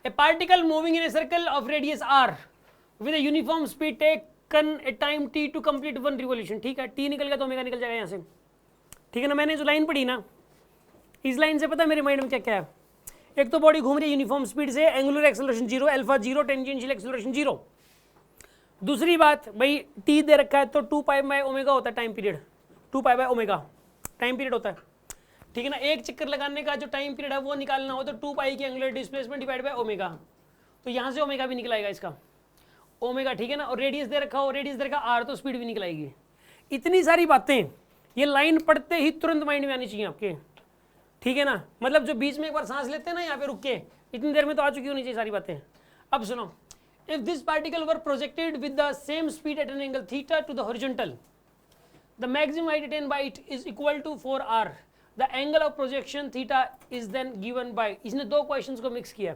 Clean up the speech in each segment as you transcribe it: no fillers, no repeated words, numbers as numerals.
A particle moving in a circle of radius r with a uniform speed taken a time t to complete one revolution. ठीक है, T निकल गया तो omega निकल जाएगा यहाँ से। ठीक है ना, मैंने जो लाइन पढ़ी ना, इस लाइन से पता है मेरे माइंड में क्या क्या है। एक तो बॉडी घूम रही है यूनिफॉर्म स्पीड से, angular acceleration 0, alpha 0, tangential acceleration 0। दूसरी बात भाई, टी दे रखा है तो 2 पाई बाय ओमेगा होता है time period, 2 pi by omega time period होता है। ठीक है ना, एक चक्कर लगाने का जो टाइम पीरियड है वो निकालना हो तो 2 पाई की angular displacement divide by omega, तो यहाँ से ओमेगा भी निकलाएगा इसका ओमेगा। ठीक है ना, और रेडियस दे रखा हो, रेडियस दे रखा आर, तो स्पीड भी निकलाएगी। इतनी सारी बातें ये लाइन पढ़ते ही तुरंत माइंड में आनी चाहिए आपके। ठीक है ना, मतलब जो बीच में एक बार सांस लेते हैं ना यहाँ पे रुक के, इतनी देर में तो आ चुकी होनी चाहिए सारी बातें। अब सुनो, if this particle were projected with the same speed at an angle theta to the horizontal, the maximum height attained by it is equal to 4r, the angle of projection theta is then given by. इसने दो questions को mix किया,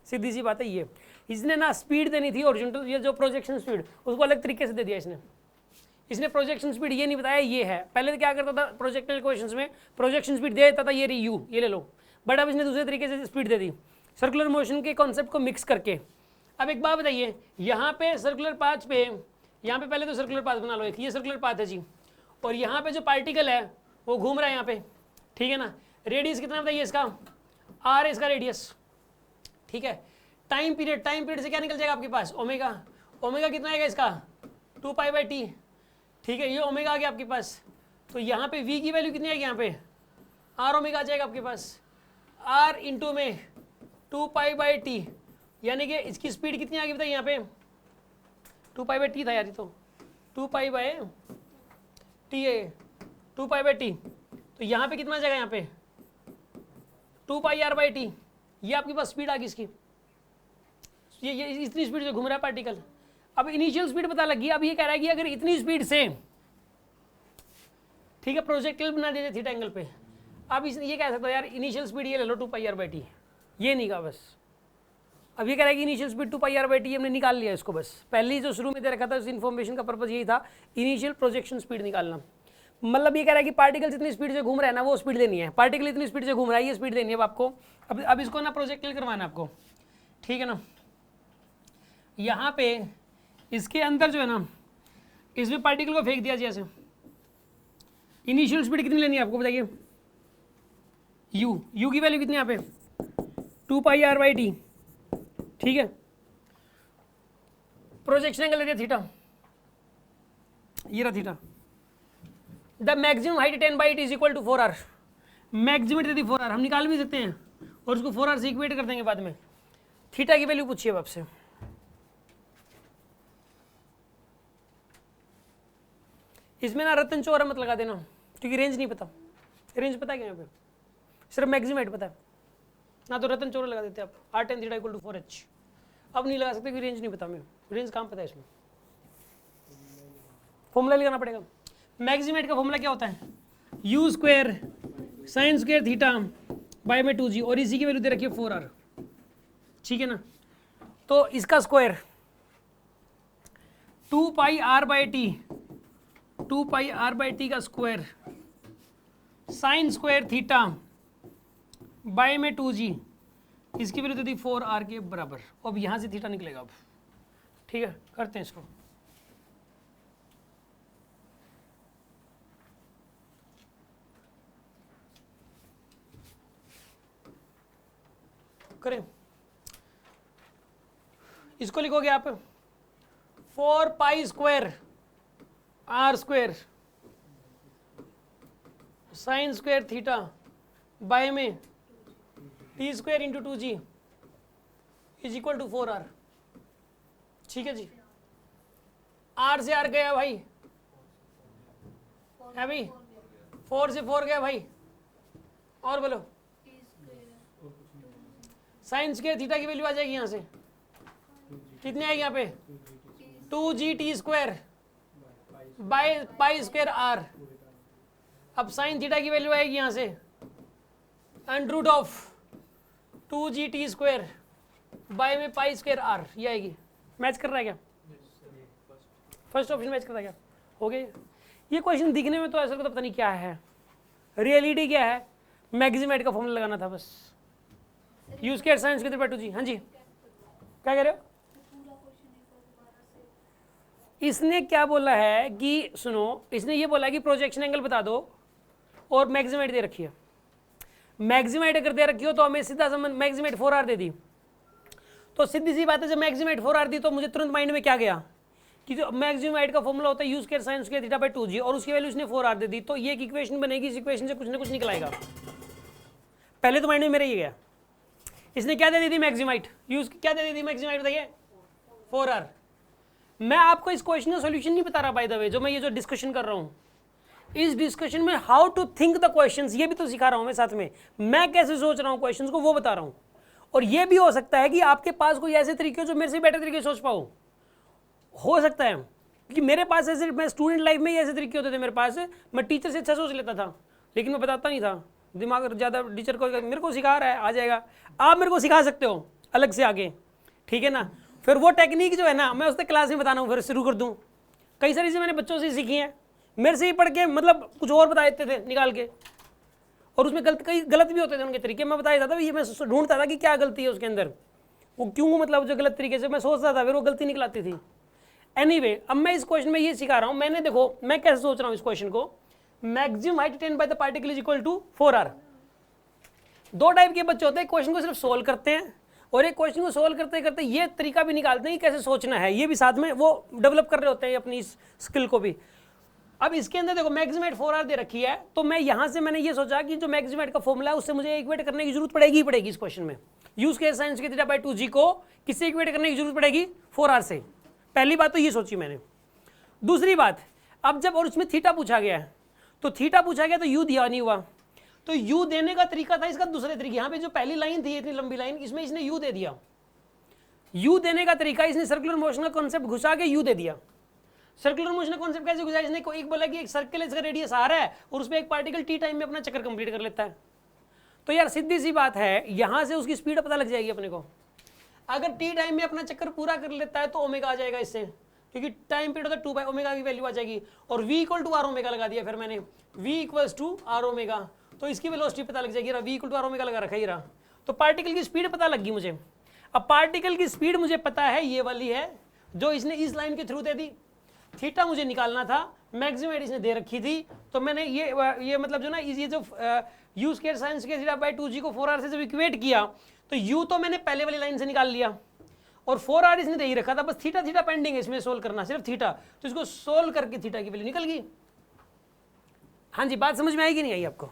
सीधी सी बात है ये। इसने ना speed देनी थी हॉरिजॉन्टल, ये जो प्रोजेक्शन स्पीड उसको अलग तरीके से दे दिया इसने प्रोजेक्शन स्पीड ये नहीं बताया ये है। पहले तो क्या करता था प्रोजेक्टल क्वेश्चंस में, प्रोजेक्शन स्पीड दे देता था ये रही यू, ये ले लो, बट अब इसने दूसरे तरीके से स्पीड दे दी, सर्कुलर मोशन के कॉन्सेप्ट को मिक्स करके। अब एक बात बताइए, यहाँ पे सर्कुलर पाथ पे, यहाँ पे पहले तो सर्कुलर पाथ बना लो, एक ये सर्कुलर पाथ है जी, और यहाँ पे जो पार्टिकल है वो घूम रहा है यहाँ पे। ठीक है ना, रेडियस कितना बताइए इसका, आर है इसका रेडियस। ठीक है, टाइम पीरियड से क्या निकल जाएगा आपके पास, ओमेगा। ओमेगा कितना आएगा इसका, 2 पाई बाय टी। ठीक है, ये ओमेगा आ गया आपके पास, तो यहाँ पे v की वैल्यू कितनी आएगी, यहाँ पे आर ओमेगा आ जाएगा आपके पास, r इंटू में 2 पाई बाय टी, यानी कि इसकी स्पीड कितनी आ गई बताइए यहाँ पे, 2 पाई बाय टी था यार, ये तो 2 पाई बाय टी है, 2 पाई बाय टी, तो यहाँ पे कितना आ जाएगा, यहाँ पे 2 पाई आर बाई टी, ये आपके पास स्पीड आ गई इसकी। ये इतनी स्पीड से घूम रहा है पार्टिकल। अब इनिशियल स्पीड पता लगी, अब ये कह रहा है कि अगर इतनी स्पीड से, ठीक है, प्रोजेक्टिल बना दीजिए थीटा एंगल पे, अब ये कह सकता है यार इनिशियल स्पीड ये ले लो 2 पाई आर बाई टी, ये नहीं कहा बस। अब ये कह रहा है कि initial speed 2 pi r by t, हमने निकाल लिया इसको बस। पहले जो शुरू में दे रखा था उस इन्फॉर्मेशन का पर्पज यही था, इनिशियल प्रोजेक्शन स्पीड निकालना। मतलब ये कह रहा है कि पार्टिकल जितनी स्पीड से घूम रहा है ना वो स्पीड देनी है, पार्टिकल इतनी स्पीड से घूम रहा है ये स्पीड देनी है आपको। अब इसको ना प्रोजेक्टिल करवाना है आपको। ठीक है ना, यहाँ पे इसके अंदर जो है ना, इसमें पार्टिकल को फेंक दिया जैसे, इनिशियल स्पीड कितनी लेनी है आपको बताइए, यू की वैल्यू कितनी यहाँ पे 2 पाई आर बाई टी। ठीक है, प्रोजेक्शन एंगल ले दिया थीटा, ये रहा theta, the maximum height attained by it is equal to 4r, maximum दे दी 4r, हम निकाल भी सकते हैं और उसको 4r से इक्वेट कर देंगे बाद में। थीटा की वैल्यू पूछिए आपसे, इसमें ना रतन चौरा मत लगा देना क्योंकि रेंज नहीं पता। रेंज पता है क्या यहाँ पे, सिर्फ मैक्सिमम हाइट पता है ना, तो रतन चौरा लगा देते हैं आप, r tan theta equal to 4h। अब नहीं लगा सकते क्योंकि रेंज नहीं पता हमें, रेंज काम पता है इसमें, फॉर्मूला लगाना पड़ेगा। मैक्सिमम हाइट का फॉर्मूला क्या होता है, u square sine square theta by में 2g, और इसी की वैल्यू दे रखिए 4r। ठीक है ना, तो इसका square 2 pi r by t, 2 pi r by t का square sine square theta by में 2g, इसकी वैल्यू दे दी 4r के बराबर। अब यहाँ से थीटा निकलेगा अब। ठीक है, करते हैं इसको। करें, इसको लिखोगे आप 4 pi square r square sine square theta by में t square into 2g is equal to 4r। ठीक है जी, r से r गया भाई, है भाई, 4 से 4 गया भाई, और बोलो साइन स्क्वायर थीटा की वैल्यू आ जाएगी यहाँ से, कितनी आएगी यहाँ पे 2g t square by pi square r. अब साइन थीटा की वैल्यू आएगी यहाँ से under root of 2g t square by में पाई स्क्वायर आर, ये आएगी। मैच कर रहा है क्या, फर्स्ट ऑप्शन मैच कर रहा है क्या, हो गया। ये क्वेश्चन दिखने में तो ऐसा पता नहीं क्या है, रियलिटी क्या है, मैक्सिमम हाइट का फॉर्मूला लगाना था बस। You square sine square 3/2g। हाँ जी क्या कह रहे हो? इसने क्या बोला है कि सुनो, इसने ये बोला कि प्रोजेक्शन एंगल बता दो और मैक्सिमाइट दे रखी है। मैक्सिमाइट अगर दे रखी हो तो हमें सीधा समझ मैक्सिमाइट 4r दे दी, तो सीधी सी बात है जब मैक्सिमाइट 4r दी तो मुझे तुरंत माइंड में क्या गया कि जो मैक्सिमाइट का फॉर्मूला होता है यू स्क्वायर साइन स्क्वायर थीटा/2g और उसकी वैल्यू इसने 4r दे दी, तो ये एक इक्वेशन बनेगी, इस इक्वेशन से कुछ ना कुछ निकल आएगा। पहले तो माइंड में मेरा ये गया, इसने क्या दे दी थी मैक्सिमाइट, यूज क्या दे दी थी मैक्सिमाइट बताइए 4r। मैं आपको इस क्वेश्चन का सॉल्यूशन नहीं बता रहा बाय द वे, जो मैं ये जो डिस्कशन कर रहा हूँ इस डिस्कशन में how to think the questions ये भी तो सिखा रहा हूँ मैं साथ में, मैं कैसे सोच रहा हूँ क्वेश्चंस को वो बता रहा हूँ। और ये भी हो सकता है कि आपके पास कोई ऐसे तरीके हो जो मेरे से बेटर तरीके से सोच पाओ, हो सकता है कि मेरे पास ऐसे, मैं स्टूडेंट लाइफ में ही ऐसे तरीके होते थे मेरे पास, मैं टीचर से अच्छा सोच लेता था लेकिन मैं बताता नहीं था, दिमाग ज़्यादा टीचर को मेरे को सिखा रहा है आ जाएगा, आप मेरे को सिखा सकते हो अलग से आगे, ठीक है ना। फिर वो टेक्निक जो है ना मैं उससे क्लास में बताना हूँ, फिर शुरू कर दूँ। कई सारी चीज़ें मैंने बच्चों से सीखी हैं, मेरे से ही पढ़ के मतलब कुछ और बता देते थे निकाल के, और उसमें कई गलत भी होते थे उनके तरीके, मैं बता देता था ये मैं ढूंढता था कि क्या गलती है उसके अंदर, वो क्यों मतलब जो गलत तरीके से मैं सोचता था फिर वो गलती निकलाती थी। एनीवे अब मैं इस क्वेश्चन में ये सिखा रहा हूँ, मैंने देखो मैं कैसे सोच रहा हूँ इस क्वेश्चन को, maximum height taken by the particle is equal to 4r। दो टाइप के बच्चे होते हैं, क्वेश्चन को सिर्फ सोल्व करते हैं और एक क्वेश्चन को सोल्व करते करते ये तरीका भी निकालते हैं कि कैसे सोचना है, ये भी साथ में वो डेवलप कर रहे होते हैं अपनी इस स्किल को भी। अब इसके अंदर देखो मैक्सिमाइट 4r दे रखी है, तो मैं यहाँ से मैंने ये सोचा कि जो मैक्सिमाइट का फॉर्मूला है उससे मुझे इक्वेट करने की जरूरत पड़ेगी ही पड़ेगी इस क्वेश्चन में। यूज के साइन स्क्वायर थीटा/2g को किससे इक्वेट करने की जरूरत पड़ेगी 4r से, पहली बात तो ये सोची मैंने। दूसरी बात, अब जब और उसमें थीटा पूछा गया है तो थीटा पूछा गया तो यू दिया नहीं हुआ, तो यू देने का तरीका था इसका दूसरे तरीके, यहाँ पे जो पहली लाइन थी इतनी लंबी लाइन इसमें इसने यू दे दिया, यू देने का तरीका इसने सर्कुलर मोशन का कॉन्सेप्ट घुसा के यू दे दिया। सर्कुलर मोशन का कॉन्सेप्ट कैसे घुसा, इसने एक बोला कि एक सर्कल इसका रेडियस आ रहा है और उसमें एक पार्टिकल टी टाइम में अपना चक्कर कंप्लीट कर लेता है, तो यार सीधी सी बात है यहाँ से उसकी स्पीड पता लग जाएगी अपने को। अगर टी टाइम में अपना चक्कर पूरा कर लेता है तो ओमेगा आ जाएगा इससे, क्योंकि टाइम पीरियड होता है 2 ओमेगा की वैल्यू आ जाएगी, और v equal to r omega लगा दिया फिर मैंने, v equals to r omega, तो इसकी वेलोसिटी पता लग जाएगी, v equal to r omega लगा रखा ही रहा, तो पार्टिकल की स्पीड पता लग गई मुझे। अब पार्टिकल की स्पीड मुझे पता है ये वाली है जो इसने इस लाइन के थ्रू दे दी, थीटा मुझे निकालना था, मैक्सिमाइट इसने दे रखी थी, तो मैंने ये मतलब जो ना ये जो यू स्क्वायर साइन स्क्वायर थीटा/2g को 4r से जब इक्वेट किया तो u तो मैंने पहले वाली लाइन से निकाल लिया और 4r इसने दे ही रखा था, बस थीटा थीटा पेंडिंग है इसमें सोल्व करना, सिर्फ थीटा, तो इसको सोल्व करके थीटा की वैल्यू निकल गई। हाँ जी बात समझ में आएगी नहीं आई आपको?